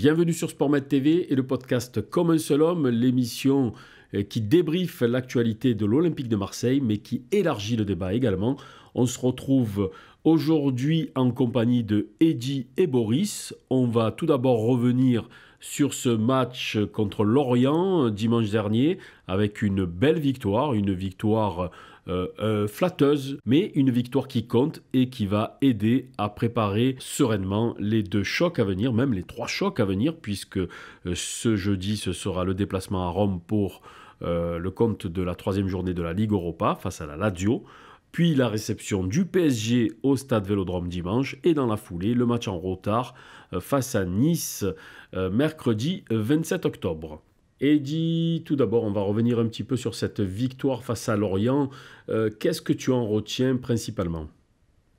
Bienvenue sur Sportmed TV et le podcast Comme un seul homme, l'émission qui débriefe l'actualité de l'Olympique de Marseille, mais qui élargit le débat également. On se retrouve aujourd'hui en compagnie de Eddy et Boris. On va tout d'abord revenir sur ce match contre Lorient dimanche dernier, avec une belle victoire, une victoire flatteuse, mais une victoire qui compte et qui va aider à préparer sereinement les 2 chocs à venir, même les 3 chocs à venir, puisque ce jeudi, ce sera le déplacement à Rome pour le compte de la 3e journée de la Ligue Europa face à la Lazio, puis la réception du PSG au Stade Vélodrome dimanche, et dans la foulée, le match en retard face à Nice mercredi 27 octobre. Eddy, tout d'abord, on va revenir un petit peu sur cette victoire face à Lorient. Qu'est-ce que tu en retiens principalement ?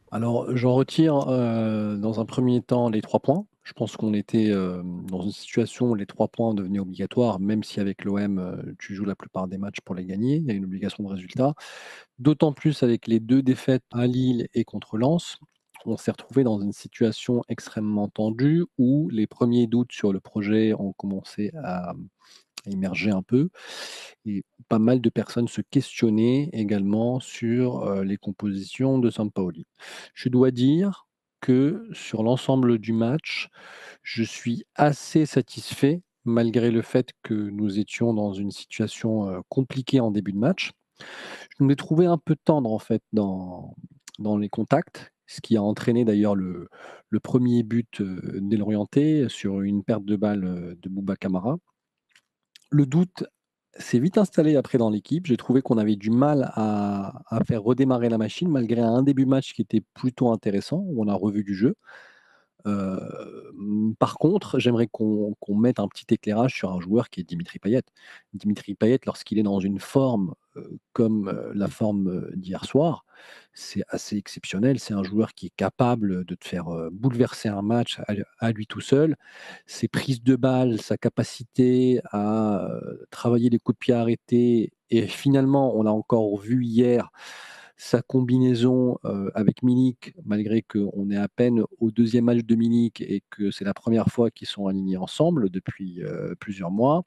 Alors, j'en retire dans un premier temps les 3 points. Je pense qu'on était dans une situation où les 3 points devenaient obligatoires, même si avec l'OM, tu joues la plupart des matchs pour les gagner. Il y a une obligation de résultat. D'autant plus avec les 2 défaites à Lille et contre Lens, on s'est retrouvé dans une situation extrêmement tendue où les premiers doutes sur le projet ont commencé à émerger un peu et pas mal de personnes se questionnaient également sur les compositions de Sampaoli. Je dois dire que sur l'ensemble du match, je suis assez satisfait malgré le fait que nous étions dans une situation compliquée en début de match. Je me trouvais un peu tendre en fait dans les contacts, ce qui a entraîné d'ailleurs le premier but des Lorientais sur une perte de balle de Bouba Camara. Le doute s'est vite installé après dans l'équipe. J'ai trouvé qu'on avait du mal à faire redémarrer la machine malgré un début de match qui était plutôt intéressant, où on a revu du jeu. Par contre, j'aimerais qu'on mette un petit éclairage sur un joueur qui est Dimitri Payet. Dimitri Payet, lorsqu'il est dans une forme, comme, la forme, d'hier soir, c'est assez exceptionnel. C'est un joueur qui est capable de te faire, bouleverser un match à lui tout seul. Ses prises de balles, sa capacité à, travailler les coups de pied arrêtés et finalement, on l'a encore vu hier, sa combinaison, avec Milik, malgré qu'on est à peine au 2e match de Milik et que c'est la première fois qu'ils sont alignés ensemble depuis, plusieurs mois.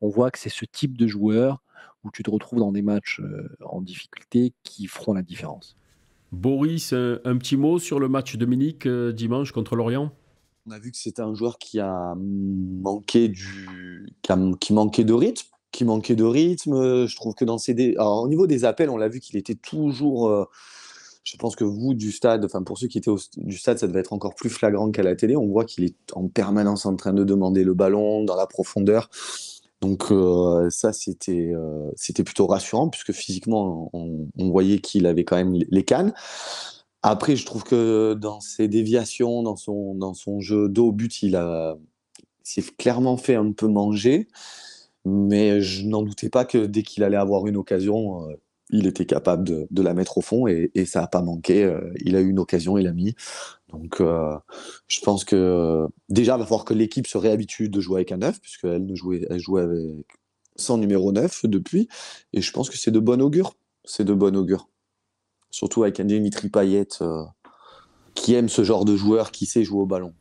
On voit que c'est ce type de joueur où tu te retrouves dans des matchs, en difficulté qui feront la différence. Boris, un petit mot sur le match de Munich dimanche contre Lorient ? On a vu que c'était un joueur qui a manqué qui manquait de rythme. Je trouve que Alors, au niveau des appels, on l'a vu qu'il était toujours. Je pense que vous, du stade, enfin pour ceux qui étaient du stade, ça devait être encore plus flagrant qu'à la télé. On voit qu'il est en permanence en train de demander le ballon dans la profondeur. Donc ça, c'était plutôt rassurant, puisque physiquement, on voyait qu'il avait quand même les cannes. Après, je trouve que dans ses déviations, dans son jeu dos au but, il s'est clairement fait un peu manger. Mais je n'en doutais pas que dès qu'il allait avoir une occasion, il était capable de la mettre au fond, et ça n'a pas manqué. Il a eu une occasion, il l'a mis. Donc je pense que déjà, il va falloir que l'équipe se réhabitue de jouer avec un 9, puisqu'elle jouait avec sans numéro 9 depuis. Et je pense que c'est de bon augure. C'est de bon augure. Surtout avec un Dimitri Payet qui aime ce genre de joueur qui sait jouer au ballon.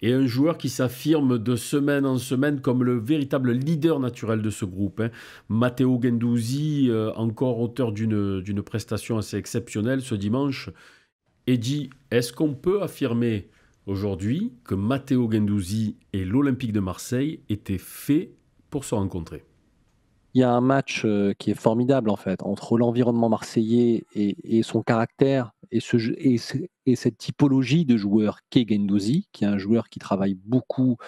Et un joueur qui s'affirme de semaine en semaine comme le véritable leader naturel de ce groupe. Matteo Guendouzi, encore auteur d'une prestation assez exceptionnelle ce dimanche. Eddy, est-ce qu'on peut affirmer aujourd'hui que Matteo Guendouzi et l'Olympique de Marseille étaient faits pour se rencontrer ? Il y a un match, qui est formidable en fait, entre l'environnement marseillais et son caractère et cette typologie de joueur qu'est Guendouzi, qui est un joueur qui travaille beaucoup,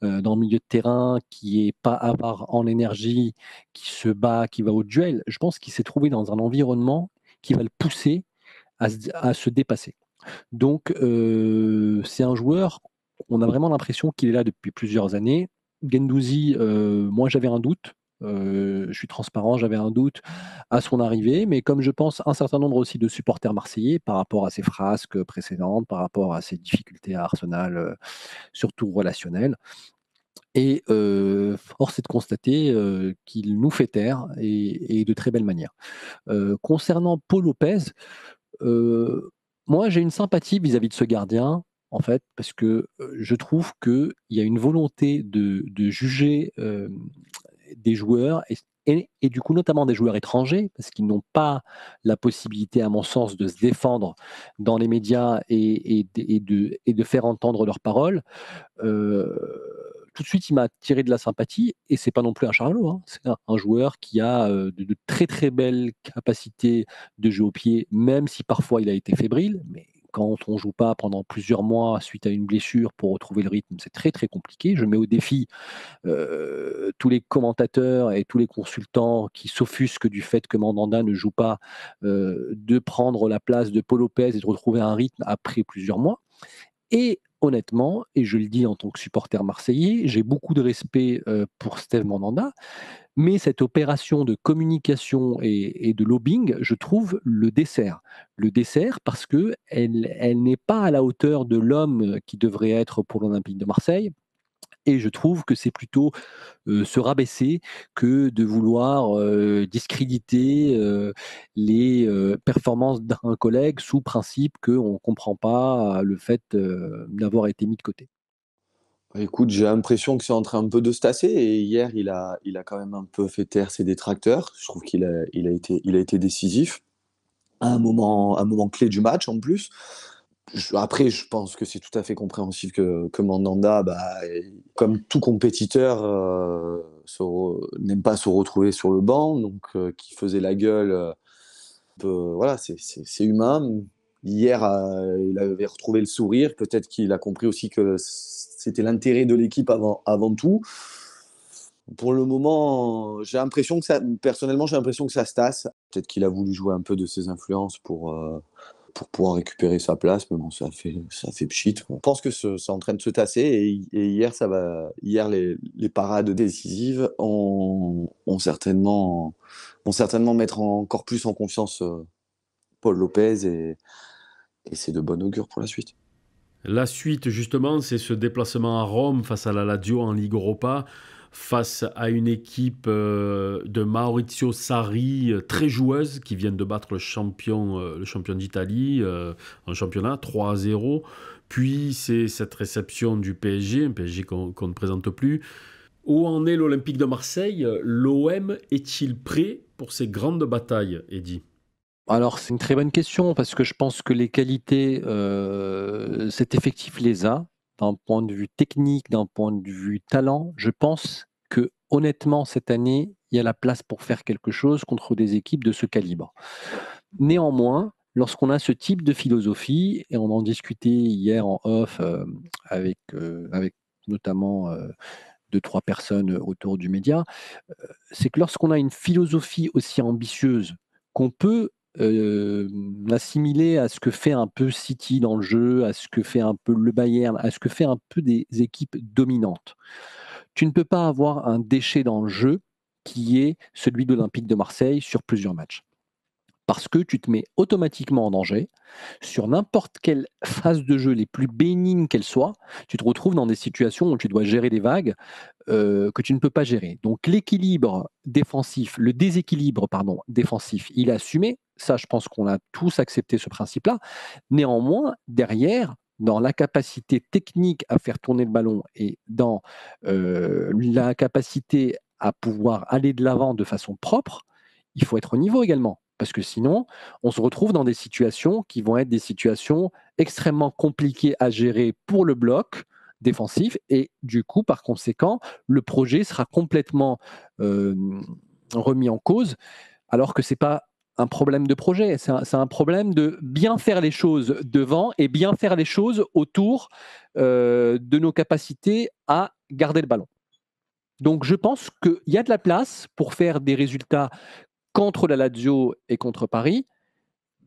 dans le milieu de terrain, qui est pas avare en énergie, qui se bat, qui va au duel. Je pense qu'il s'est trouvé dans un environnement qui va le pousser à se dépasser. Donc c'est un joueur, on a vraiment l'impression qu'il est là depuis plusieurs années. Guendouzi, moi j'avais un doute, je suis transparent, j'avais un doute à son arrivée, mais comme je pense un certain nombre aussi de supporters marseillais par rapport à ses frasques précédentes, par rapport à ses difficultés à Arsenal, surtout relationnelles, et force est de constater, qu'il nous fait taire et de très belle manière. Concernant Paul Lopez, moi j'ai une sympathie vis-à-vis de ce gardien, en fait, parce que je trouve qu'il y a une volonté de juger des joueurs et du coup notamment des joueurs étrangers, parce qu'ils n'ont pas la possibilité, à mon sens, de se défendre dans les médias et de faire entendre leurs paroles. Heu, Tout de suite, il m'a tiré de la sympathie et c'est pas non plus un charlot, hein. C'est un joueur qui a, de très, très belles capacités de jeu au pied, même si parfois il a été fébrile. Mais quand on joue pas pendant plusieurs mois suite à une blessure pour retrouver le rythme, c'est très, très compliqué. Je mets au défi, tous les commentateurs et tous les consultants qui s'offusquent du fait que Mandanda ne joue pas, de prendre la place de Paul Lopez et de retrouver un rythme après plusieurs mois. Et honnêtement, et je le dis en tant que supporter marseillais, j'ai beaucoup de respect, pour Steve Mandanda, mais cette opération de communication et de lobbying, je trouve le dessert. Le dessert parce qu'elle n'est pas à la hauteur de l'homme, qui devrait être pour l'Olympique de Marseille et je trouve que c'est plutôt, se rabaisser que de vouloir, discréditer, les, performances d'un collègue sous principe qu'on ne comprend pas le fait, d'avoir été mis de côté. Bah, écoute, j'ai l'impression que c'est en train un peu de se tasser et hier, il a quand même un peu fait taire ses détracteurs. Je trouve qu'il a été décisif à un moment clé du match en plus. Après, je pense que c'est tout à fait compréhensif que Mandanda, bah, comme tout compétiteur, n'aime pas se retrouver sur le banc, donc qui faisait la gueule. Voilà, c'est humain. Hier, il avait retrouvé le sourire. Peut-être qu'il a compris aussi que c'était l'intérêt de l'équipe avant tout. Pour le moment, personnellement, j'ai l'impression que ça se tasse. Peut-être qu'il a voulu jouer un peu de ses influences pour pouvoir récupérer sa place, mais bon, ça fait pchit. On pense que c'est en train de se tasser et hier, les parades décisives vont certainement mettre encore plus en confiance Paul Lopez et c'est de bon augure pour la suite. La suite, justement, c'est ce déplacement à Rome face à la Lazio en Ligue Europa, face à une équipe de Maurizio Sarri très joueuse qui vient de battre le champion d'Italie en championnat 3-0. Puis c'est cette réception du PSG, un PSG qu'on ne présente plus. Où en est l'Olympique de Marseille? L'OM est-il prêt pour ces grandes batailles, Eddy? Alors, c'est une très bonne question parce que je pense que les qualités, cet effectif les a, d'un point de vue technique, d'un point de vue talent. Je pense que honnêtement, cette année, il y a la place pour faire quelque chose contre des équipes de ce calibre. Néanmoins, lorsqu'on a ce type de philosophie et on en discutait hier en off, avec notamment, 2-3 personnes autour du média, c'est que lorsqu'on a une philosophie aussi ambitieuse qu'on peut, assimiler à ce que fait un peu City dans le jeu, à ce que fait un peu le Bayern, à ce que fait un peu des équipes dominantes. Tu ne peux pas avoir un déchet dans le jeu qui est celui de l'Olympique de Marseille sur plusieurs matchs. Parce que tu te mets automatiquement en danger. Sur n'importe quelle phase de jeu, les plus bénignes qu'elles soient, tu te retrouves dans des situations où tu dois gérer des vagues que tu ne peux pas gérer. Donc l'équilibre défensif, le déséquilibre pardon, défensif, il est assumé. Ça, je pense qu'on a tous accepté ce principe-là. Néanmoins, derrière, dans la capacité technique à faire tourner le ballon et dans la capacité à pouvoir aller de l'avant de façon propre, il faut être au niveau également. Parce que sinon, on se retrouve dans des situations qui vont être des situations extrêmement compliquées à gérer pour le bloc défensif. Et du coup, par conséquent, le projet sera complètement euh, remis en cause, alors que ce n'est pas un problème de projet, c'est un problème de bien faire les choses devant et bien faire les choses autour de nos capacités à garder le ballon. Donc je pense qu'il y a de la place pour faire des résultats contre la Lazio et contre Paris,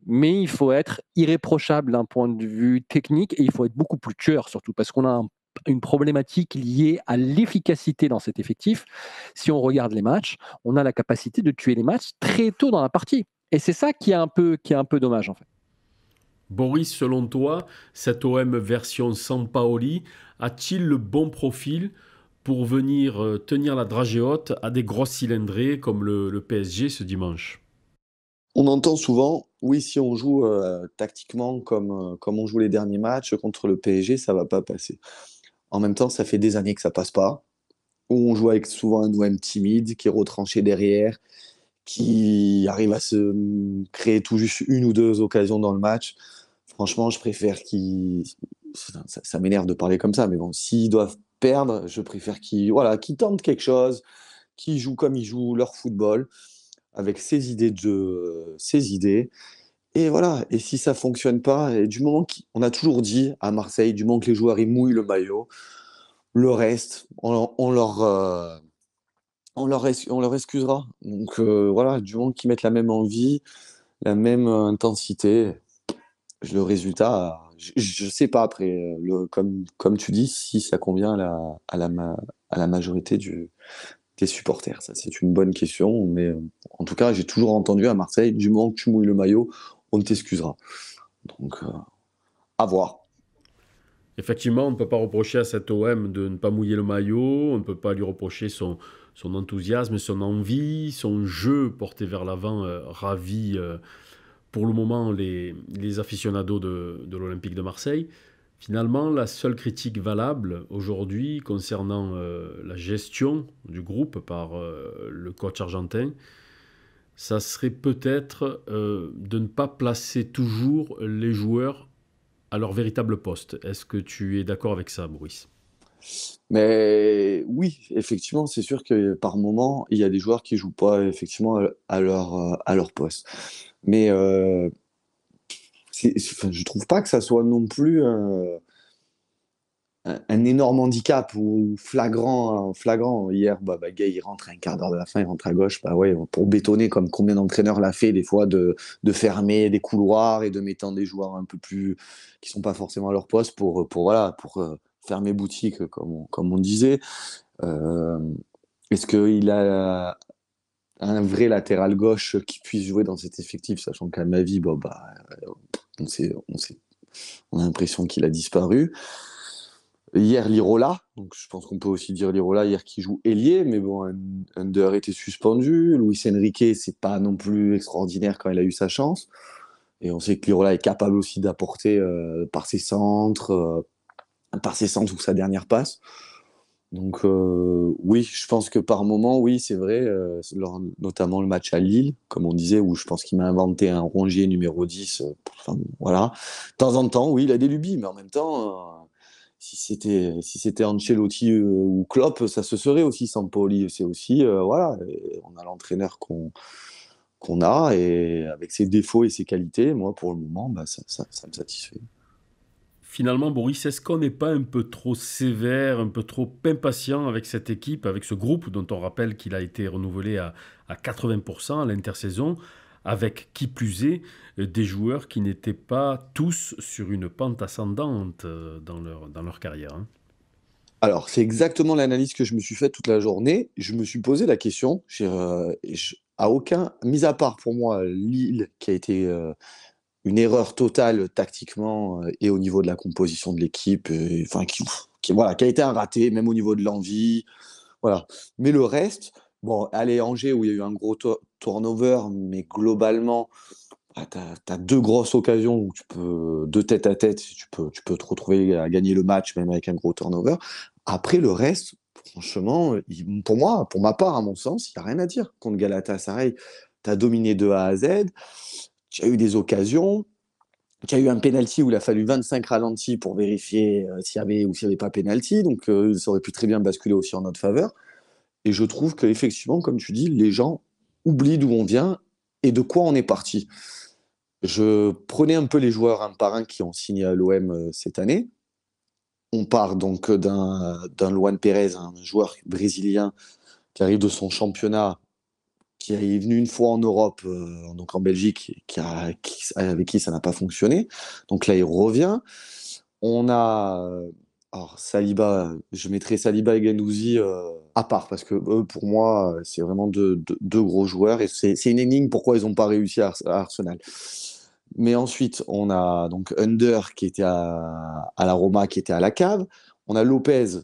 mais il faut être irréprochable d'un point de vue technique et il faut être beaucoup plus tueur surtout parce qu'on a une problématique liée à l'efficacité dans cet effectif. Si on regarde les matchs, on a la capacité de tuer les matchs très tôt dans la partie. Et c'est ça qui est un peu dommage en fait. Boris, selon toi, cet OM version Sampaoli a-t-il le bon profil pour venir tenir la dragée haute à des grosses cylindrées comme le PSG ce dimanche? On entend souvent, oui, si on joue tactiquement comme on joue les derniers matchs contre le PSG, ça va pas passer. En même temps, ça fait des années que ça passe pas. Où on joue avec souvent un OM timide, qui est retranché derrière, qui arrive à se créer tout juste une ou deux occasions dans le match. Franchement, je préfère qu'ils... Ça m'énerve de parler comme ça, mais bon, s'ils doivent perdre, je préfère qu'ils tentent quelque chose, qu'ils jouent comme ils jouent leur football, avec ses idées de jeu, ses idées. Et voilà, et si ça fonctionne pas, et du moment qu'on a toujours dit à Marseille, du moment que les joueurs ils mouillent le maillot, le reste, on leur excusera. Donc voilà, du moment qu'ils mettent la même envie, la même intensité, le résultat, je sais pas après, comme tu dis, si ça convient à la majorité des supporters. Ça, c'est une bonne question, mais en tout cas, j'ai toujours entendu à Marseille, du moment que tu mouilles le maillot, on t'excusera. Donc, à voir. Effectivement, on ne peut pas reprocher à cet OM de ne pas mouiller le maillot, on ne peut pas lui reprocher son enthousiasme, son envie, son jeu porté vers l'avant, ravi pour le moment les aficionados de l'Olympique de Marseille. Finalement, la seule critique valable aujourd'hui concernant la gestion du groupe par le coach argentin, ça serait peut-être de ne pas placer toujours les joueurs à leur véritable poste. Est-ce que tu es d'accord avec ça, Maurice? Mais oui, effectivement, c'est sûr que par moment, il y a des joueurs qui jouent pas effectivement à leur poste. Mais enfin, je trouve pas que ça soit non plus un énorme handicap ou flagrant, flagrant. Hier, Gay, il rentre à un quart d'heure de la fin, il rentre à gauche, bah ouais, pour bétonner, comme combien d'entraîneurs l'a fait des fois, de fermer des couloirs et de mettre des joueurs un peu plus, qui sont pas forcément à leur poste voilà, pour fermer boutique, comme on disait. Euh, Est-ce qu'il a un vrai latéral gauche qui puisse jouer dans cet effectif, sachant qu'à ma vie, on sait, on a l'impression qu'il a disparu. Hier, Lirola, donc je pense qu'on peut aussi dire Lirola hier qui joue ailier, mais bon, Under était suspendu. Luis Enrique, c'est pas non plus extraordinaire quand il a eu sa chance. Et on sait que Lirola est capable aussi d'apporter par ses centres ou sa dernière passe. Donc oui, je pense que par moment, oui, c'est vrai, notamment le match à Lille, comme on disait, où je pense qu'il m'a inventé un Rongier numéro 10. Enfin, voilà. De temps en temps, oui, il a des lubies, mais en même temps, si c'était Ancelotti ou Klopp, ça se serait aussi sans Pauli. C'est aussi, voilà, on a l'entraîneur qu'on a, et avec ses défauts et ses qualités, moi, pour le moment, ça me satisfait. Finalement, Boris, est-ce qu'on n'est pas un peu trop sévère, un peu trop impatient avec cette équipe, avec ce groupe dont on rappelle qu'il a été renouvelé à 80% à l'intersaison, avec qui plus est des joueurs qui n'étaient pas tous sur une pente ascendante dans leur carrière, hein. Alors, c'est exactement l'analyse que je me suis faite toute la journée. Je me suis posé la question, à aucun, mis à part pour moi Lille, qui a été une erreur totale tactiquement et au niveau de la composition de l'équipe, enfin, voilà, qui a été un raté, même au niveau de l'envie. Voilà. Mais le reste, bon, allez, Angers, où il y a eu un gros turnover, mais globalement, tu as deux grosses occasions où deux tête à tête, tu peux te retrouver à gagner le match, même avec un gros turnover. Après, le reste, franchement, pour moi, pour ma part, à mon sens, il n'y a rien à dire. Contre Galatasaray, tu as dominé de A à Z, tu as eu des occasions, tu as eu un penalty où il a fallu 25 ralentis pour vérifier s'il y avait ou s'il n'y avait pas penalty, donc ça aurait pu très bien basculer aussi en notre faveur. Et je trouve qu'effectivement, comme tu dis, les gens oublient d'où on vient et de quoi on est parti. Je prenais un peu les joueurs un par un qui ont signé à l'OM cette année. On part donc d'un Luan Pérez, un joueur brésilien qui arrive de son championnat, qui est venu une fois en Europe, donc en Belgique, avec qui ça n'a pas fonctionné. Donc là, il revient. On a alors Saliba, je mettrais Saliba et Guendouzi à part parce que eux, pour moi, c'est vraiment deux gros joueurs et c'est une énigme pourquoi ils n'ont pas réussi à Arsenal. Mais ensuite, on a donc Under qui était à la Roma, qui était à la cave. On a Lopez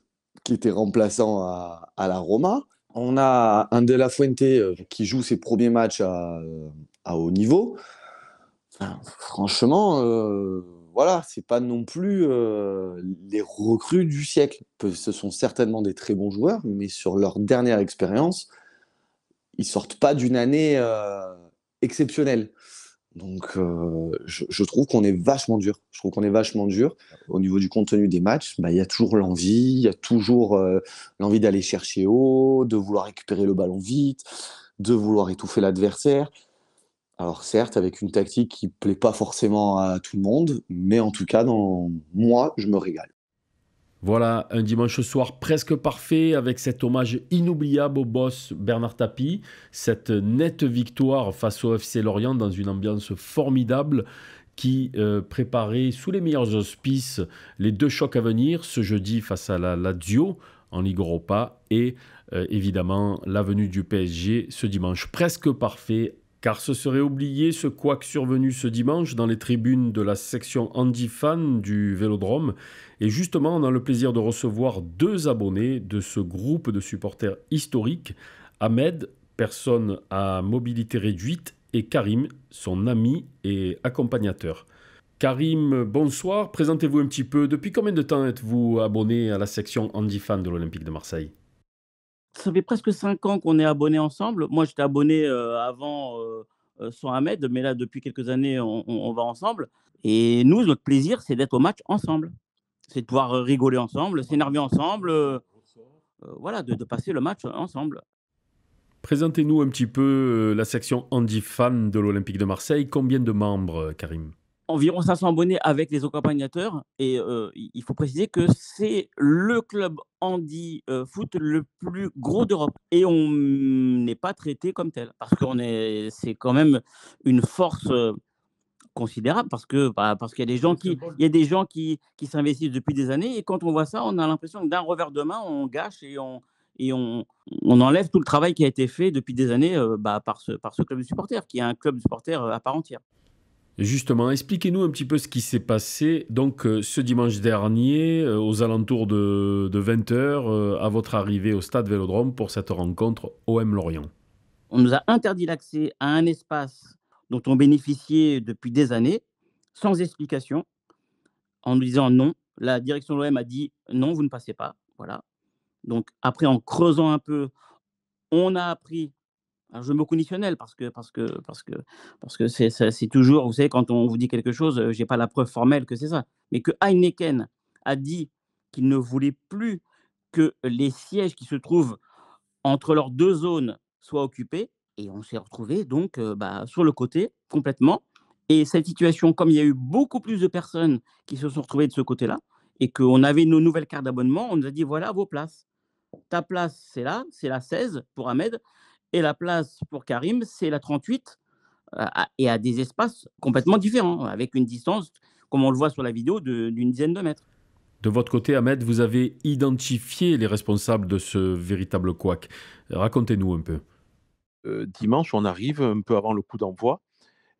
qui était remplaçant à la Roma. On a un De La Fuente qui joue ses premiers matchs à haut niveau. Enfin, franchement, voilà, c'est pas non plus les recrues du siècle. Ce sont certainement des très bons joueurs, mais sur leur dernière expérience, ils sortent pas d'une année exceptionnelle. Donc, je trouve qu'on est vachement dur. Je trouve qu'on est vachement dur. Au niveau du contenu des matchs, bah, il y a toujours l'envie, il y a toujours l'envie d'aller chercher haut, de vouloir récupérer le ballon vite, de vouloir étouffer l'adversaire. Alors certes, avec une tactique qui plaît pas forcément à tout le monde, mais en tout cas, moi, je me régale. Voilà, un dimanche soir presque parfait avec cet hommage inoubliable au boss Bernard Tapie, cette nette victoire face au FC Lorient dans une ambiance formidable qui préparait sous les meilleurs auspices les 2 chocs à venir, ce jeudi face à la Lazio en Ligue Europa et évidemment la venue du PSG ce dimanche presque parfait. Car ce serait oublier ce couac survenu ce dimanche dans les tribunes de la section Andy Fan du Vélodrome. Et justement, on a le plaisir de recevoir 2 abonnés de ce groupe de supporters historiques. Ahmed, personne à mobilité réduite, et Karim, son ami et accompagnateur. Karim, bonsoir. Présentez-vous un petit peu. Depuis combien de temps êtes-vous abonné à la section Andy Fan de l'Olympique de Marseille ? Ça fait presque 5 ans qu'on est abonnés ensemble. Moi, j'étais abonné avant sans Ahmed, mais là, depuis quelques années, on va ensemble. Et nous, notre plaisir, c'est d'être au match ensemble. C'est de pouvoir rigoler ensemble, s'énerver ensemble, voilà, de passer le match ensemble. Présentez-nous un petit peu la section Andy Fan de l'Olympique de Marseille. Combien de membres, Karim ? Environ 500 abonnés avec les accompagnateurs. Et il faut préciser que c'est le club handi foot le plus gros d'Europe. Et on n'est pas traité comme tel. Parce que c'est quand même une force considérable. Parce qu'il y a des gens qui s'investissent depuis des années. Et quand on voit ça, on a l'impression que d'un revers de main, on gâche et on enlève tout le travail qui a été fait depuis des années par ce club de supporters, qui est un club de supporters à part entière. Justement, expliquez-nous un petit peu ce qui s'est passé donc ce dimanche dernier, aux alentours de 20h, à votre arrivée au stade Vélodrome pour cette rencontre OM Lorient. On nous a interdit l'accès à un espace dont on bénéficiait depuis des années, sans explication, en nous disant non. La direction de l'OM a dit non, vous ne passez pas. Voilà. Donc après, en creusant un peu, on a appris un jeu mot conditionnel parce que c'est toujours, vous savez, quand on vous dit quelque chose, j'ai pas la preuve formelle que c'est ça, mais que Heineken a dit qu'il ne voulait plus que les sièges qui se trouvent entre leurs 2 zones soient occupés, et on s'est retrouvé donc sur le côté complètement. Et cette situation, comme il y a eu beaucoup plus de personnes qui se sont retrouvées de ce côté-là et qu'on avait nos nouvelles cartes d'abonnement, on nous a dit voilà vos places. Ta place, c'est là, c'est la 16 pour Ahmed, et la place pour Karim, c'est la 38, et à des espaces complètement différents, avec une distance, comme on le voit sur la vidéo, d'une dizaine de mètres. De votre côté, Ahmed, vous avez identifié les responsables de ce véritable couac. Racontez-nous un peu. Dimanche, on arrive un peu avant le coup d'envoi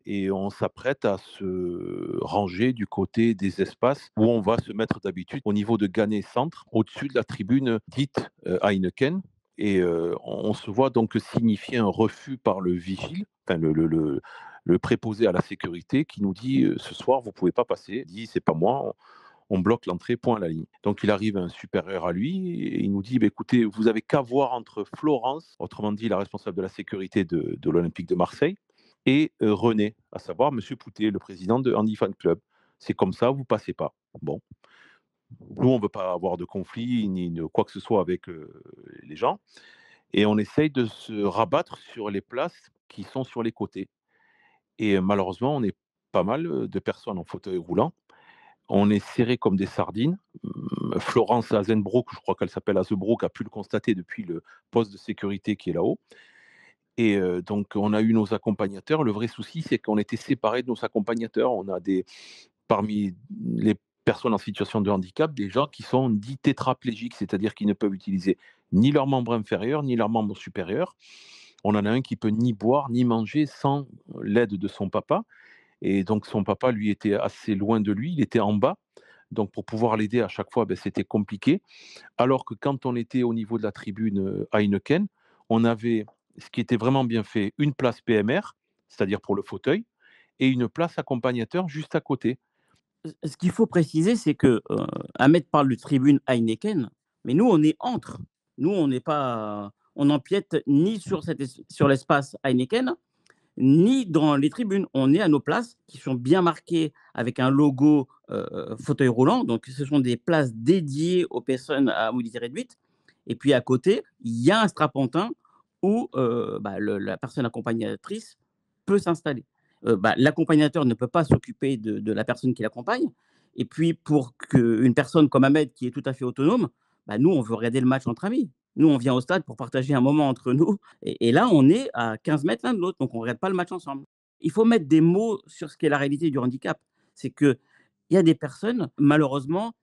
et on s'apprête à se ranger du côté des espaces où on va se mettre d'habitude au niveau de Gannet Centre, au-dessus de la tribune dite Heineken. Et on se voit donc signifier un refus par le vigile, enfin le préposé à la sécurité, qui nous dit ce soir vous ne pouvez pas passer. Il dit c'est pas moi, on bloque l'entrée, point à la ligne. Donc il arrive un supérieur à lui et il nous dit écoutez, vous n'avez qu'à voir entre Florence, autrement dit la responsable de la sécurité de l'Olympique de Marseille, et René, à savoir M. Poutet, le président de Handi Fan Club. C'est comme ça, vous ne passez pas. Bon. Nous, on ne veut pas avoir de conflit ni de quoi que ce soit avec les gens. Et on essaye de se rabattre sur les places qui sont sur les côtés. Et malheureusement, on est pas mal de personnes en fauteuil roulant. On est serré comme des sardines. Florence Azenbroek, je crois qu'elle s'appelle Azebroek, a pu le constater depuis le poste de sécurité qui est là-haut. Et donc, on a eu nos accompagnateurs. Le vrai souci, c'est qu'on était séparés de nos accompagnateurs. On a parmi les personnes en situation de handicap, des gens qui sont dits tétraplégiques, c'est-à-dire qu'ils ne peuvent utiliser ni leur membre inférieur, ni leur membre supérieur. On en a un qui peut ni boire, ni manger sans l'aide de son papa. Et donc, son papa, lui, était assez loin de lui. Il était en bas. Donc, pour pouvoir l'aider à chaque fois, c'était compliqué. Alors que quand on était au niveau de la tribune Heineken, on avait, ce qui était vraiment bien fait, une place PMR c'est-à-dire pour le fauteuil, et une place accompagnateur juste à côté. Ce qu'il faut préciser, c'est que Ahmed parle de tribune Heineken, mais nous, on est entre. Nous, on n'est pas, on n'empiète ni sur l'espace Heineken, ni dans les tribunes. On est à nos places qui sont bien marquées avec un logo fauteuil roulant. Donc, ce sont des places dédiées aux personnes à mobilité réduite. Et puis, à côté, il y a un strapontin où la personne accompagnatrice peut s'installer. L'accompagnateur ne peut pas s'occuper de la personne qui l'accompagne. Et puis, pour qu'une personne comme Ahmed, qui est tout à fait autonome, nous, on veut regarder le match entre amis. Nous, on vient au stade pour partager un moment entre nous. Et là, on est à 15 mètres l'un de l'autre, donc on ne regarde pas le match ensemble. Il faut mettre des mots sur ce qu'est la réalité du handicap. C'est qu'il y a des personnes, malheureusement,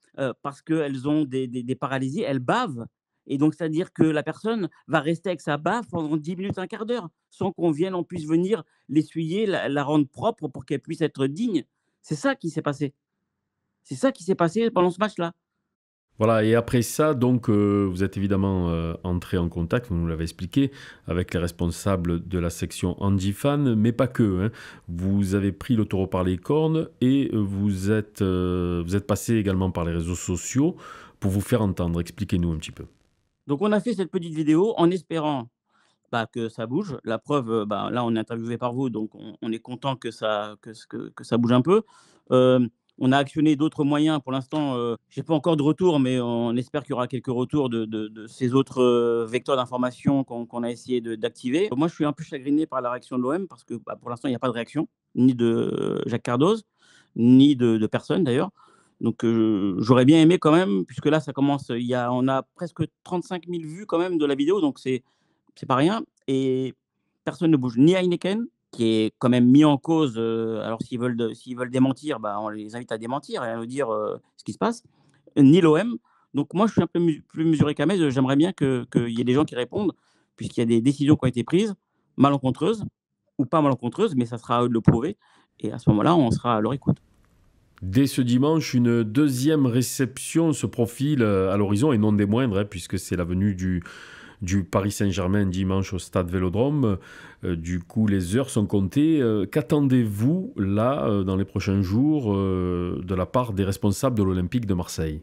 parce qu'elles ont des paralysies, elles bavent. Et donc, c'est-à-dire que la personne va rester avec sa bave pendant 10 minutes, un quart d'heure, sans on puisse venir l'essuyer, la rendre propre pour qu'elle puisse être digne. C'est ça qui s'est passé. C'est ça qui s'est passé pendant ce match-là. Voilà, et après ça, donc, vous êtes évidemment entré en contact, vous nous l'avez expliqué, avec les responsables de la section Handifan, mais pas que. Hein. Vous avez pris le taureau par les cornes et vous êtes passé également par les réseaux sociaux pour vous faire entendre. Expliquez-nous un petit peu. Donc, on a fait cette petite vidéo en espérant que ça bouge. La preuve, là, on est interviewé par vous, donc on est content que ça bouge un peu. On a actionné d'autres moyens. Pour l'instant, je n'ai pas encore de retour, mais on espère qu'il y aura quelques retours de ces autres vecteurs d'information qu'on a essayé d'activer. Moi, je suis un peu chagriné par la réaction de l'OM parce que pour l'instant, il n'y a pas de réaction, ni de Jacques Cardoz, ni de personne d'ailleurs. Donc, j'aurais bien aimé quand même, puisque là, ça commence. On a presque 35 000 vues quand même de la vidéo, donc c'est pas rien. Et personne ne bouge, ni Heineken, qui est quand même mis en cause. Alors, s'ils veulent démentir, on les invite à démentir et à nous dire ce qui se passe, ni l'OM. Donc, moi, je suis un peu plus mesuré qu'Ahmed. J'aimerais bien qu'il y ait des gens qui répondent, puisqu'il y a des décisions qui ont été prises, malencontreuses ou pas malencontreuses, mais ça sera à eux de le prouver. Et à ce moment-là, on sera à leur écoute. Dès ce dimanche, une deuxième réception se profile à l'horizon, et non des moindres, hein, puisque c'est la venue du Paris Saint-Germain dimanche au Stade Vélodrome. Du coup, les heures sont comptées. Qu'attendez-vous là, dans les prochains jours, de la part des responsables de l'Olympique de Marseille ?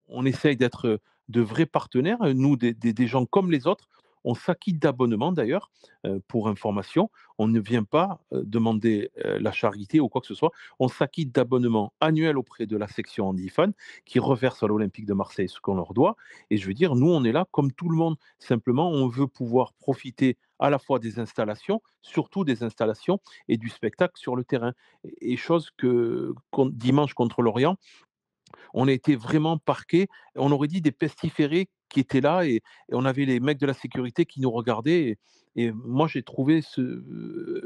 On essaye d'être de vrais partenaires, nous, des gens comme les autres. On s'acquitte d'abonnements d'ailleurs, pour information. On ne vient pas demander la charité ou quoi que ce soit. On s'acquitte d'abonnements annuels auprès de la section Handifan qui reverse à l'Olympique de Marseille ce qu'on leur doit. Et je veux dire, nous, on est là comme tout le monde. Simplement, on veut pouvoir profiter à la fois des installations, surtout des installations et du spectacle sur le terrain. Et chose que dimanche contre Lorient, on a été vraiment parqués. On aurait dit des pestiférés qui étaient là et on avait les mecs de la sécurité qui nous regardaient. Et moi, j'ai trouvé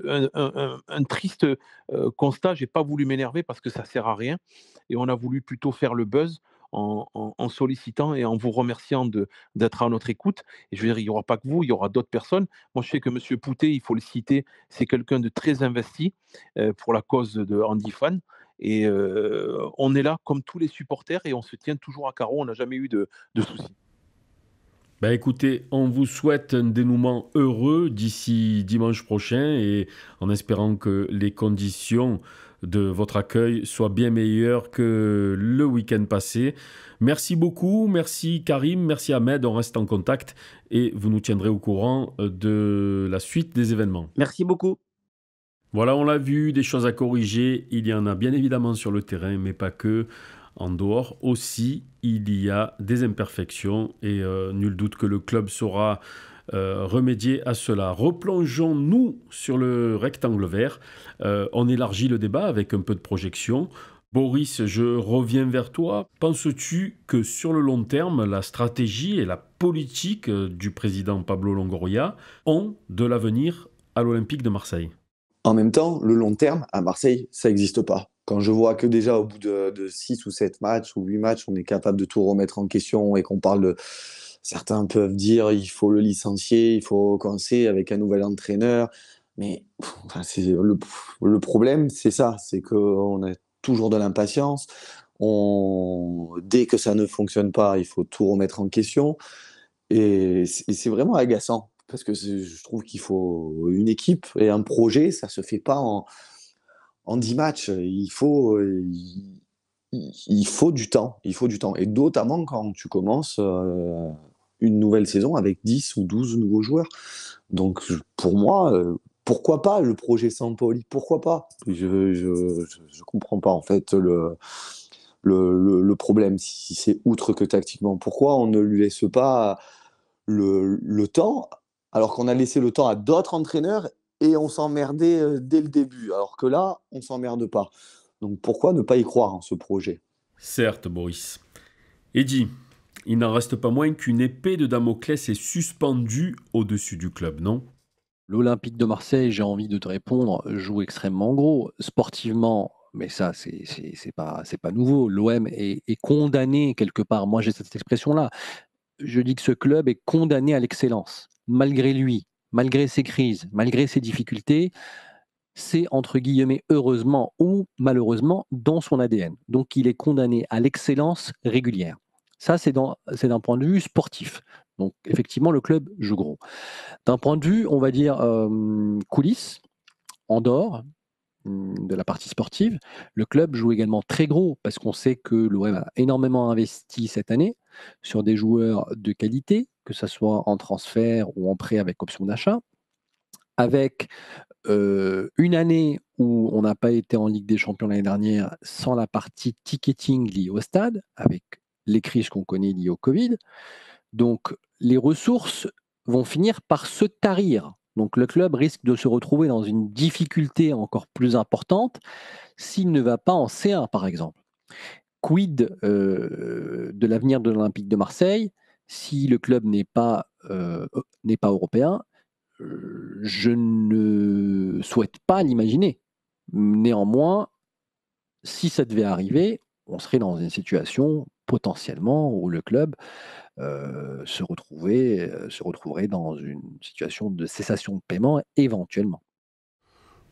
un triste constat. Je n'ai pas voulu m'énerver parce que ça ne sert à rien. Et on a voulu plutôt faire le buzz en sollicitant et en vous remerciant d'être à notre écoute. Et je veux dire, il n'y aura pas que vous, il y aura d'autres personnes. Moi, je sais que M. Poutet, il faut le citer, c'est quelqu'un de très investi pour la cause de Handifan. Et on est là comme tous les supporters et on se tient toujours à carreau, on n'a jamais eu de soucis. Écoutez, on vous souhaite un dénouement heureux d'ici dimanche prochain et en espérant que les conditions de votre accueil soient bien meilleures que le week-end passé. Merci beaucoup, merci Karim, merci Ahmed, on reste en contact et vous nous tiendrez au courant de la suite des événements. Merci beaucoup. Voilà, on l'a vu, des choses à corriger, il y en a bien évidemment sur le terrain, mais pas que. En dehors aussi, il y a des imperfections et nul doute que le club saura remédier à cela. Replongeons-nous sur le rectangle vert. On élargit le débat avec un peu de projection. Boris, je reviens vers toi. Penses-tu que sur le long terme, la stratégie et la politique du président Pablo Longoria ont de l'avenir à l'Olympique de Marseille ? En même temps, le long terme, à Marseille, ça n'existe pas. Quand je vois que déjà au bout de 6 ou 7 matchs ou 8 matchs, on est capable de tout remettre en question et qu'on parle de... Certains peuvent dire il faut le licencier, il faut commencer avec un nouvel entraîneur. Mais le problème, c'est ça, c'est qu'on a toujours de l'impatience. Dès que ça ne fonctionne pas, il faut tout remettre en question. Et c'est vraiment agaçant parce que je trouve qu'il faut une équipe et un projet, ça se fait pas en 10 matchs. Il faut du temps. Il faut du temps. Et notamment quand tu commences une nouvelle saison avec 10 ou 12 nouveaux joueurs. Donc, pour moi, pourquoi pas le projet Sampaoli? Pourquoi pas? Je comprends pas, en fait, le problème, si c'est outre que tactiquement. Pourquoi on ne lui laisse pas le temps, alors qu'on a laissé le temps à d'autres entraîneurs et on s'emmerdait dès le début, alors que là, on s'emmerde pas. Donc pourquoi ne pas y croire en ce projet? Certes, Boris. Eddy, il n'en reste pas moins qu'une épée de Damoclès est suspendue au-dessus du club, non? L'Olympique de Marseille, j'ai envie de te répondre, joue extrêmement gros. Sportivement, mais ça, c'est pas nouveau. L'OM est condamné quelque part. Moi, j'ai cette expression-là. Je dis que ce club est condamné à l'excellence. Malgré lui, malgré ses crises, malgré ses difficultés, c'est entre guillemets heureusement ou malheureusement dans son ADN. Donc il est condamné à l'excellence régulière. Ça, c'est d'un point de vue sportif. Donc effectivement, le club joue gros. D'un point de vue, on va dire, coulisses, en dehors de la partie sportive, le club joue également très gros parce qu'on sait que l'OM a énormément investi cette année sur des joueurs de qualité, que ce soit en transfert ou en prêt avec option d'achat, avec une année où on n'a pas été en Ligue des Champions l'année dernière sans la partie ticketing liée au stade, avec les crises qu'on connaît liées au Covid. Donc les ressources vont finir par se tarir. Donc le club risque de se retrouver dans une difficulté encore plus importante s'il ne va pas en C1, par exemple. Quid de l'avenir de l'Olympique de Marseille si le club n'est pas européen? Je ne souhaite pas l'imaginer. Néanmoins, si ça devait arriver, on serait dans une situation potentiellement où le club se retrouverait dans une situation de cessation de paiement éventuellement.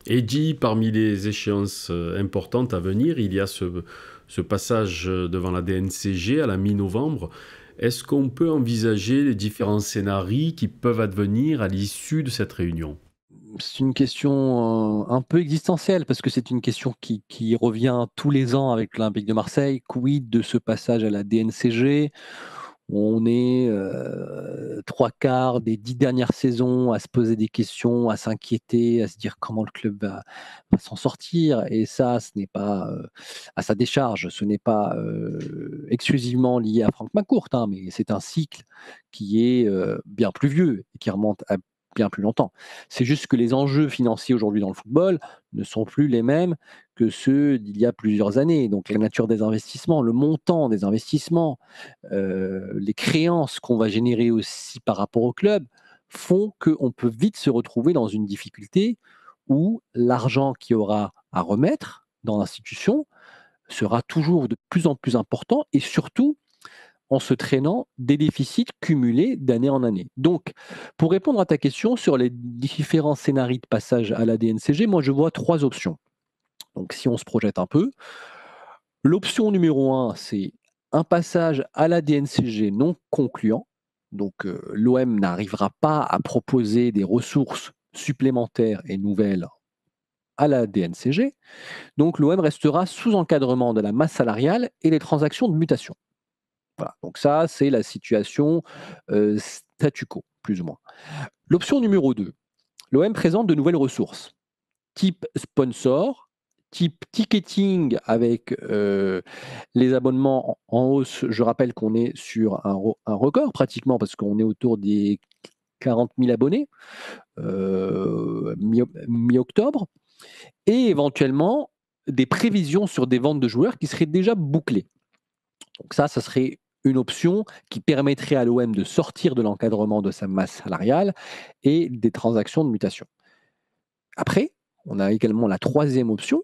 Eddy, parmi les échéances importantes à venir, il y a ce passage devant la DNCG à la mi-novembre. Est-ce qu'on peut envisager les différents scénarios qui peuvent advenir à l'issue de cette réunion? C'est une question un peu existentielle parce que c'est une question qui revient tous les ans avec l'Olympique de Marseille. Quid de ce passage à la DNCG? On est 3/4 des 10 dernières saisons à se poser des questions, à s'inquiéter, à se dire comment le club va s'en sortir. Et ça, ce n'est pas à sa décharge, ce n'est pas exclusivement lié à Franck McCourt, hein, mais c'est un cycle qui est bien plus vieux et qui remonte à bien plus longtemps. C'est juste que les enjeux financiers aujourd'hui dans le football ne sont plus les mêmes que ceux d'il y a plusieurs années. Donc la nature des investissements, le montant des investissements, les créances qu'on va générer aussi par rapport au club font qu'on peut vite se retrouver dans une difficulté où l'argent qu'il y aura à remettre dans l'institution sera toujours de plus en plus important et surtout en se traînant des déficits cumulés d'année en année. Donc, pour répondre à ta question sur les différents scénarios de passage à la DNCG, moi je vois 3 options. Donc si on se projette un peu, l'option numéro 1, c'est un passage à la DNCG non concluant. Donc l'OM n'arrivera pas à proposer des ressources supplémentaires et nouvelles à la DNCG. Donc l'OM restera sous encadrement de la masse salariale et des transactions de mutation. Voilà, donc ça, c'est la situation statu quo, plus ou moins. L'option numéro 2, l'OM présente de nouvelles ressources, type sponsor, type ticketing avec les abonnements en hausse. Je rappelle qu'on est sur un record pratiquement parce qu'on est autour des 40 000 abonnés mi-octobre et éventuellement des prévisions sur des ventes de joueurs qui seraient déjà bouclées. Donc ça serait une option qui permettrait à l'OM de sortir de l'encadrement de sa masse salariale et des transactions de mutation. Après, on a également la troisième option,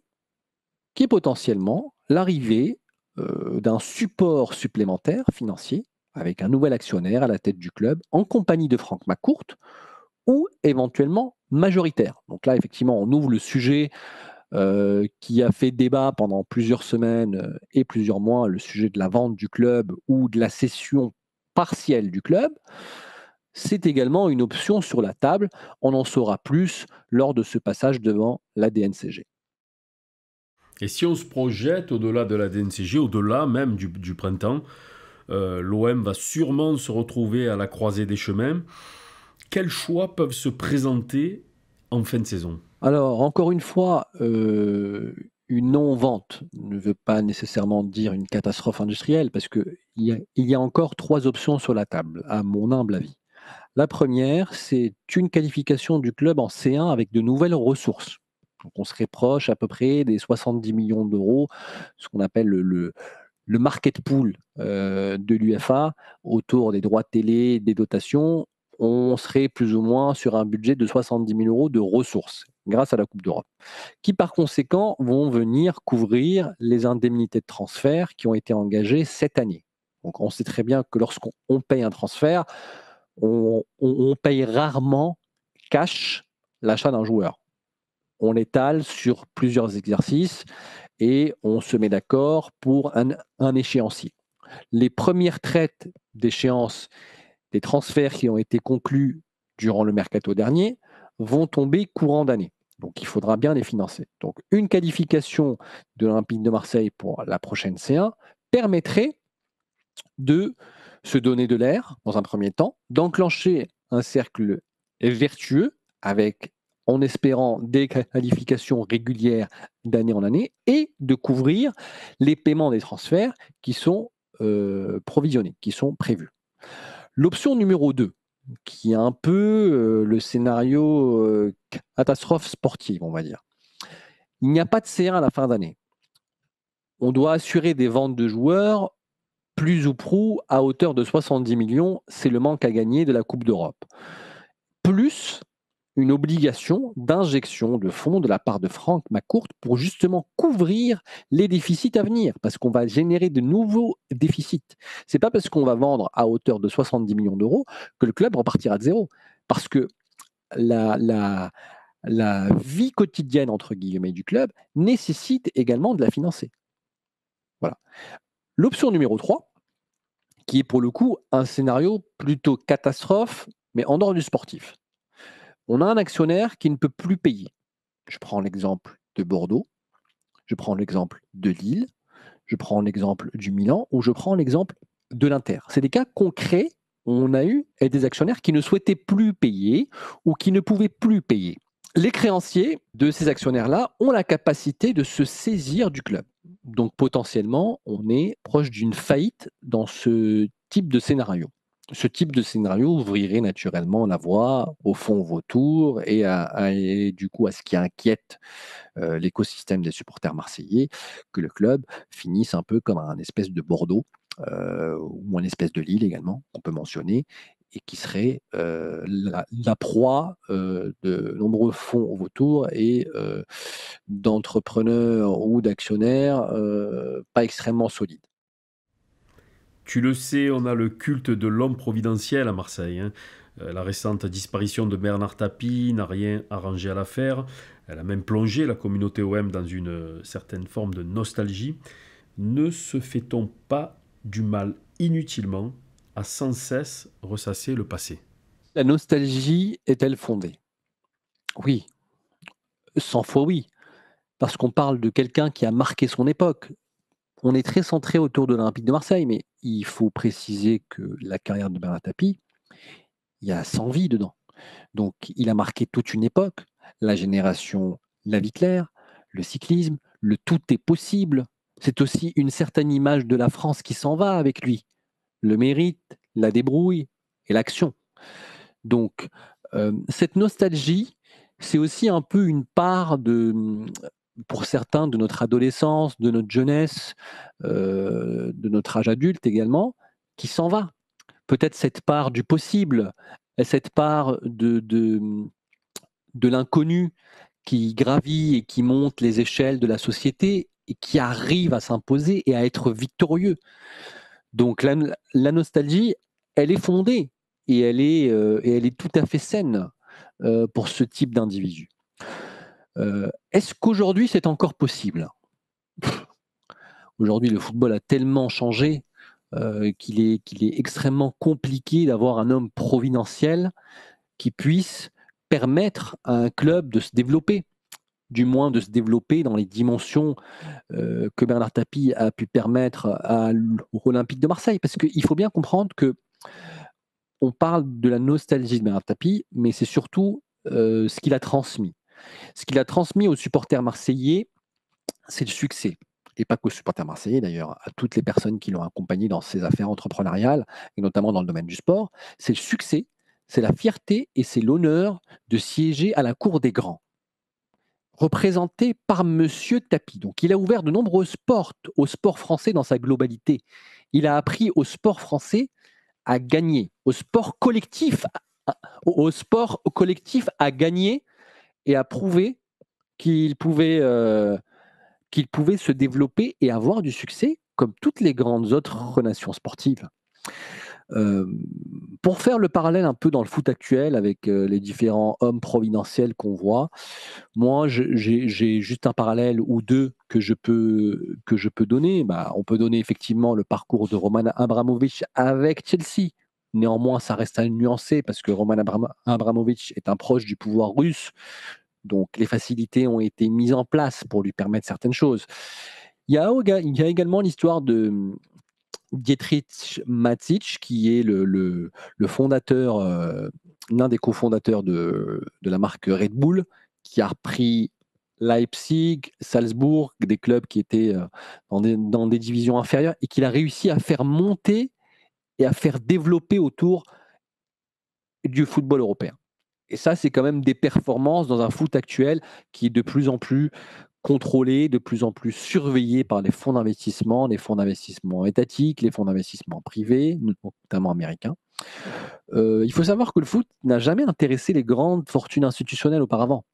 qui est potentiellement l'arrivée d'un support supplémentaire financier avec un nouvel actionnaire à la tête du club en compagnie de Franck McCourt ou éventuellement majoritaire. Donc là, effectivement, on ouvre le sujet qui a fait débat pendant plusieurs semaines et plusieurs mois, le sujet de la vente du club ou de la cession partielle du club. c'est également une option sur la table. On en saura plus lors de ce passage devant la DNCG. Et si on se projette au-delà de la DNCG, au-delà même du printemps, l'OM va sûrement se retrouver à la croisée des chemins. Quels choix peuvent se présenter en fin de saison? Alors, encore une fois, une non-vente ne veut pas nécessairement dire une catastrophe industrielle, parce qu'il y a encore 3 options sur la table, à mon humble avis. La première, c'est une qualification du club en C1 avec de nouvelles ressources. Donc on serait proche à peu près des 70 millions d'euros, ce qu'on appelle le market pool de l'UEFA, autour des droits de télé, des dotations. On serait plus ou moins sur un budget de 70 000 euros de ressources grâce à la Coupe d'Europe, qui par conséquent vont venir couvrir les indemnités de transfert qui ont été engagées cette année. Donc on sait très bien que lorsqu'on paye un transfert, on paye rarement cash l'achat d'un joueur. On l'étale sur plusieurs exercices et on se met d'accord pour un échéancier. Les premières traites d'échéance des transferts qui ont été conclus durant le mercato dernier vont tomber courant d'année. Donc il faudra bien les financer. Donc une qualification de l'Olympique de Marseille pour la prochaine C1 permettrait de se donner de l'air dans un premier temps, d'enclencher un cercle vertueux avec, en espérant, des qualifications régulières d'année en année et de couvrir les paiements des transferts qui sont provisionnés, qui sont prévus. L'option numéro 2, qui est un peu le scénario catastrophe sportive, on va dire. Il n'y a pas de C1 à la fin d'année. On doit assurer des ventes de joueurs plus ou prou à hauteur de 70 millions, c'est le manque à gagner de la Coupe d'Europe. Plus une obligation d'injection de fonds de la part de Franck McCourt pour justement couvrir les déficits à venir, parce qu'on va générer de nouveaux déficits. C'est pas parce qu'on va vendre à hauteur de 70 millions d'euros que le club repartira de zéro, parce que la vie quotidienne, entre guillemets, du club nécessite également de la financer. Voilà. L'option numéro 3, qui est pour le coup un scénario plutôt catastrophe, mais en dehors du sportif. On a un actionnaire qui ne peut plus payer. Je prends l'exemple de Bordeaux, je prends l'exemple de Lille, je prends l'exemple du Milan, ou je prends l'exemple de l'Inter. C'est des cas concrets où on a eu des actionnaires qui ne souhaitaient plus payer ou qui ne pouvaient plus payer. Les créanciers de ces actionnaires-là ont la capacité de se saisir du club. Donc potentiellement, on est proche d'une faillite dans ce type de scénario. Ce type de scénario ouvrirait naturellement la voie au fonds vautour et du coup à ce qui inquiète l'écosystème des supporters marseillais, que le club finisse un peu comme un espèce de Bordeaux ou un espèce de Lille également, qu'on peut mentionner, et qui serait la proie de nombreux fonds vautours et d'entrepreneurs ou d'actionnaires pas extrêmement solides. Tu le sais, on a le culte de l'homme providentiel à Marseille. Hein. La récente disparition de Bernard Tapie n'a rien arrangé à l'affaire. Elle a même plongé la communauté OM dans une certaine forme de nostalgie. Ne se fait-on pas du mal inutilement à sans cesse ressasser le passé? La nostalgie est-elle fondée? Oui, 100 fois oui, parce qu'on parle de quelqu'un qui a marqué son époque. On est très centré autour de l'Olympique de Marseille, mais il faut préciser que la carrière de Bernard Tapie, il y a 100 vies dedans. Donc il a marqué toute une époque, la génération Laviclair, le cyclisme, le tout est possible. C'est aussi une certaine image de la France qui s'en va avec lui. Le mérite, la débrouille et l'action. Donc cette nostalgie, c'est aussi un peu une part pour certains, de notre adolescence, de notre jeunesse, de notre âge adulte également, qui s'en va. Peut-être cette part du possible, cette part de l'inconnu qui gravit et qui monte les échelles de la société et qui arrive à s'imposer et à être victorieux. Donc la nostalgie, elle est fondée et elle est tout à fait saine pour ce type d'individu. Est-ce qu'aujourd'hui c'est encore possible? Aujourd'hui, le football a tellement changé qu'il est extrêmement compliqué d'avoir un homme providentiel qui puisse permettre à un club de se développer, du moins de se développer dans les dimensions que Bernard Tapie a pu permettre à l'Olympique de Marseille. Parce qu'il faut bien comprendre que on parle de la nostalgie de Bernard Tapie, mais c'est surtout ce qu'il a transmis. Ce qu'il a transmis aux supporters marseillais, c'est le succès. Et pas qu'aux supporters marseillais d'ailleurs, à toutes les personnes qui l'ont accompagné dans ses affaires entrepreneuriales, et notamment dans le domaine du sport. C'est le succès, c'est la fierté et c'est l'honneur de siéger à la cour des grands, représenté par Monsieur Tapie. Donc il a ouvert de nombreuses portes au sport français dans sa globalité. Il a appris au sport français à gagner, au sport collectif à gagner et à prouver qu'il pouvait se développer et avoir du succès comme toutes les grandes autres nations sportives. Pour faire le parallèle un peu dans le foot actuel avec les différents hommes providentiels qu'on voit, moi j'ai juste un parallèle ou deux que je peux donner. On peut donner effectivement le parcours de Roman Abramovich avec Chelsea. Néanmoins, ça reste à nuancer parce que Roman Abramovich est un proche du pouvoir russe. Donc les facilités ont été mises en place pour lui permettre certaines choses. Il y a également l'histoire de Dietrich Mateschitz, qui est le fondateur, l'un des cofondateurs de la marque Red Bull, qui a repris Leipzig, Salzbourg, des clubs qui étaient dans des divisions inférieures, et qu'il a réussi à faire monter et à faire développer autour du football européen. Et ça, c'est quand même des performances dans un foot actuel qui est de plus en plus contrôlé, de plus en plus surveillé par les fonds d'investissement étatiques, les fonds d'investissement privés, notamment américains. Il faut savoir que le foot n'a jamais intéressé les grandes fortunes institutionnelles auparavant.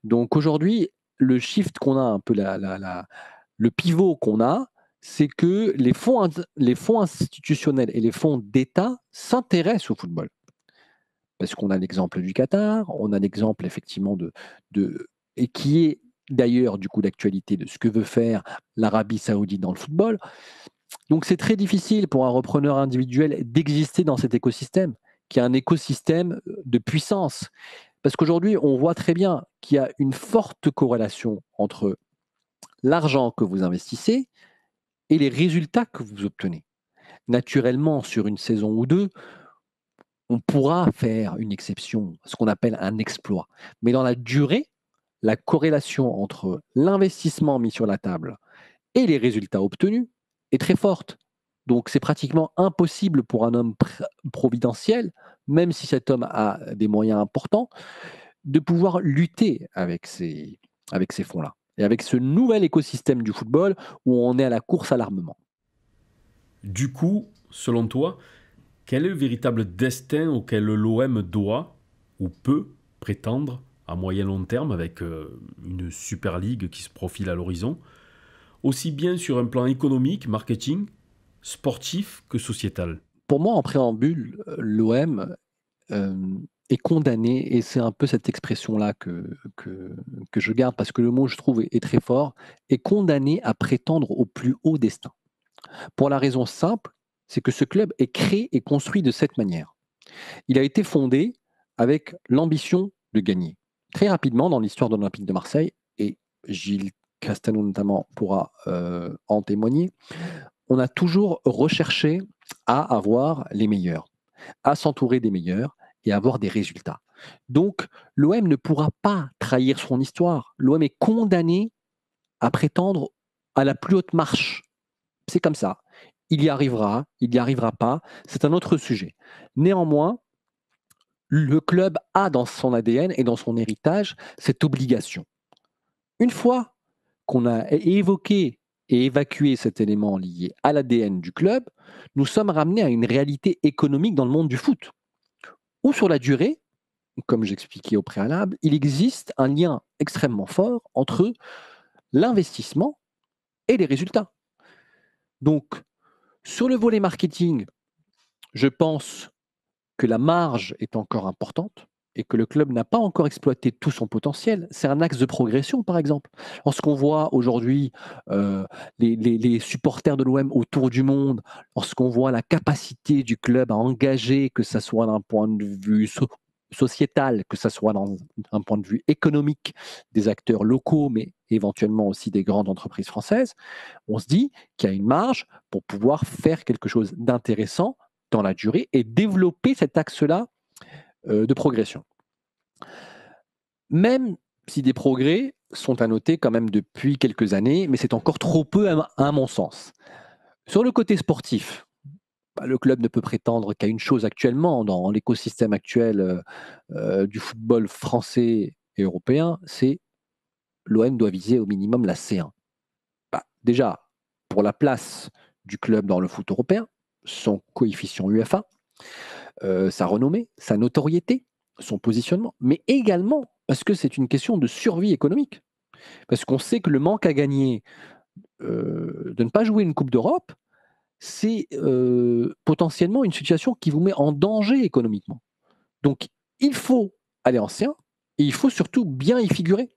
Donc aujourd'hui, le shift qu'on a, un peu le pivot qu'on a, c'est que les fonds institutionnels et les fonds d'État s'intéressent au football. Parce qu'on a l'exemple du Qatar, on a l'exemple effectivement et qui est d'ailleurs du coup d'actualité de ce que veut faire l'Arabie Saoudite dans le football. Donc c'est très difficile pour un repreneur individuel d'exister dans cet écosystème, qui est un écosystème de puissance. Parce qu'aujourd'hui, on voit très bien qu'il y a une forte corrélation entre l'argent que vous investissez et les résultats que vous obtenez. Naturellement, sur une saison ou deux, on pourra faire une exception, ce qu'on appelle un exploit. Mais dans la durée, la corrélation entre l'investissement mis sur la table et les résultats obtenus est très forte. Donc c'est pratiquement impossible pour un homme providentiel, même si cet homme a des moyens importants, de pouvoir lutter avec ces fonds-là. Et avec ce nouvel écosystème du football où on est à la course à l'armement. Du coup, selon toi, quel est le véritable destin auquel l'OM doit ou peut prétendre à moyen long terme avec une Super League qui se profile à l'horizon, aussi bien sur un plan économique, marketing, sportif que sociétal? Pour moi, en préambule, l'OM est condamné, et c'est un peu cette expression-là que je garde, parce que le mot, je trouve, est très fort, est condamné à prétendre au plus haut destin. Pour la raison simple, c'est que ce club est créé et construit de cette manière. Il a été fondé avec l'ambition de gagner. Très rapidement, dans l'histoire de l'Olympique de Marseille, et Gilles Castelnau notamment pourra en témoigner, on a toujours recherché à avoir les meilleurs, à s'entourer des meilleurs et à avoir des résultats. Donc, l'OM ne pourra pas trahir son histoire. L'OM est condamné à prétendre à la plus haute marche. C'est comme ça. Il y arrivera, il n'y arrivera pas, c'est un autre sujet. Néanmoins, le club a dans son ADN et dans son héritage cette obligation. Une fois qu'on a évoqué et évacué cet élément lié à l'ADN du club, nous sommes ramenés à une réalité économique dans le monde du foot, où sur la durée, comme j'expliquais au préalable, il existe un lien extrêmement fort entre l'investissement et les résultats. Donc, sur le volet marketing, je pense que la marge est encore importante et que le club n'a pas encore exploité tout son potentiel, c'est un axe de progression, par exemple. Lorsqu'on voit aujourd'hui les supporters de l'OM autour du monde, lorsqu'on voit la capacité du club à engager, que ce soit d'un point de vue sociétal, que ce soit d'un point de vue économique, des acteurs locaux, mais éventuellement aussi des grandes entreprises françaises, on se dit qu'il y a une marge pour pouvoir faire quelque chose d'intéressant dans la durée et développer cet axe-là de progression. Même si des progrès sont à noter quand même depuis quelques années, mais c'est encore trop peu à mon sens. Sur le côté sportif, le club ne peut prétendre qu'à une chose actuellement dans l'écosystème actuel du football français et européen, c'est l'OM doit viser au minimum la C1. Déjà, pour la place du club dans le foot européen, son coefficient UEFA, sa renommée, sa notoriété, son positionnement, mais également parce que c'est une question de survie économique. Parce qu'on sait que le manque à gagner de ne pas jouer une Coupe d'Europe, c'est potentiellement une situation qui vous met en danger économiquement. Donc, il faut aller en C1 et il faut surtout bien y figurer.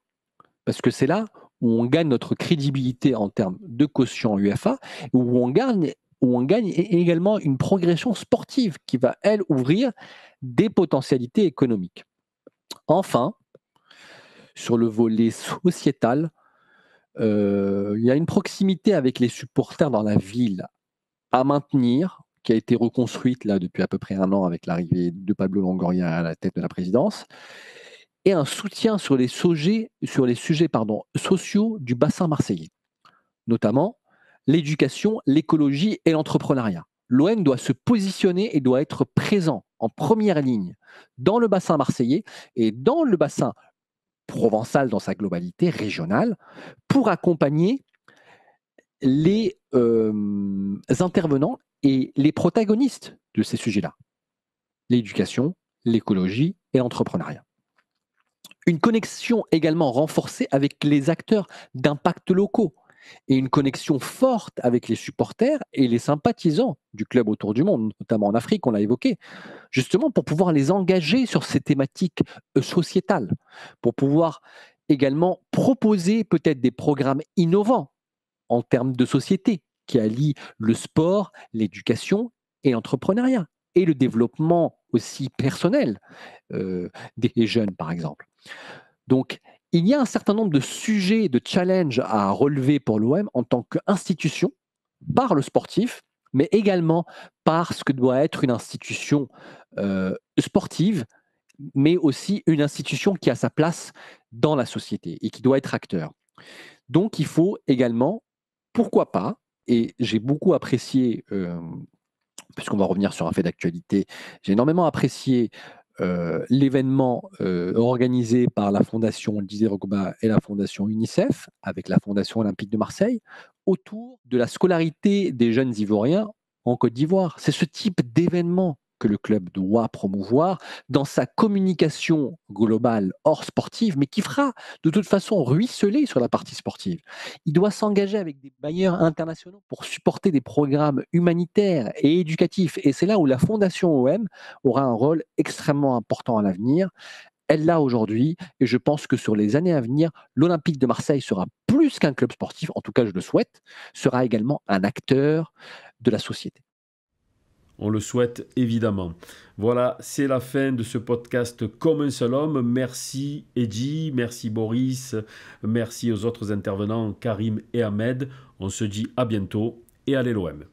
Parce que c'est là où on gagne notre crédibilité en termes de quotient UEFA, où on gagne également une progression sportive qui va, elle, ouvrir des potentialités économiques. Enfin, sur le volet sociétal, il y a une proximité avec les supporters dans la ville à maintenir, qui a été reconstruite là depuis à peu près 1 an avec l'arrivée de Pablo Longoria à la tête de la présidence, et un soutien sur les sujets sociaux du bassin marseillais, notamment l'éducation, l'écologie et l'entrepreneuriat. L'OM doit se positionner et doit être présent en première ligne dans le bassin marseillais et dans le bassin provençal dans sa globalité régionale pour accompagner les intervenants et les protagonistes de ces sujets-là. L'éducation, l'écologie et l'entrepreneuriat. Une connexion également renforcée avec les acteurs d'impact locaux et une connexion forte avec les supporters et les sympathisants du club autour du monde, notamment en Afrique, on l'a évoqué, justement pour pouvoir les engager sur ces thématiques sociétales, pour pouvoir également proposer peut-être des programmes innovants en termes de société qui allient le sport, l'éducation et l'entrepreneuriat et le développement aussi personnel des jeunes, par exemple. Donc, il y a un certain nombre de sujets, de challenges à relever pour l'OM en tant qu'institution, par le sportif, mais également par ce que doit être une institution sportive, mais aussi une institution qui a sa place dans la société et qui doit être acteur. Donc, il faut également, pourquoi pas, et j'ai beaucoup apprécié, puisqu'on va revenir sur un fait d'actualité, j'ai énormément apprécié l'événement organisé par la Fondation Didier Drogba et la Fondation UNICEF, avec la Fondation Olympique de Marseille, autour de la scolarité des jeunes Ivoiriens en Côte d'Ivoire. C'est ce type d'événement que le club doit promouvoir dans sa communication globale hors sportive, mais qui fera de toute façon ruisseler sur la partie sportive. Il doit s'engager avec des bailleurs internationaux pour supporter des programmes humanitaires et éducatifs. Et c'est là où la Fondation OM aura un rôle extrêmement important à l'avenir. Elle l'a aujourd'hui, et je pense que sur les années à venir, l'Olympique de Marseille sera plus qu'un club sportif, en tout cas je le souhaite, sera également un acteur de la société. On le souhaite évidemment. Voilà, c'est la fin de ce podcast Comme un seul homme. Merci Eddy, merci Boris, merci aux autres intervenants Karim et Ahmed. On se dit à bientôt et allez l'OM.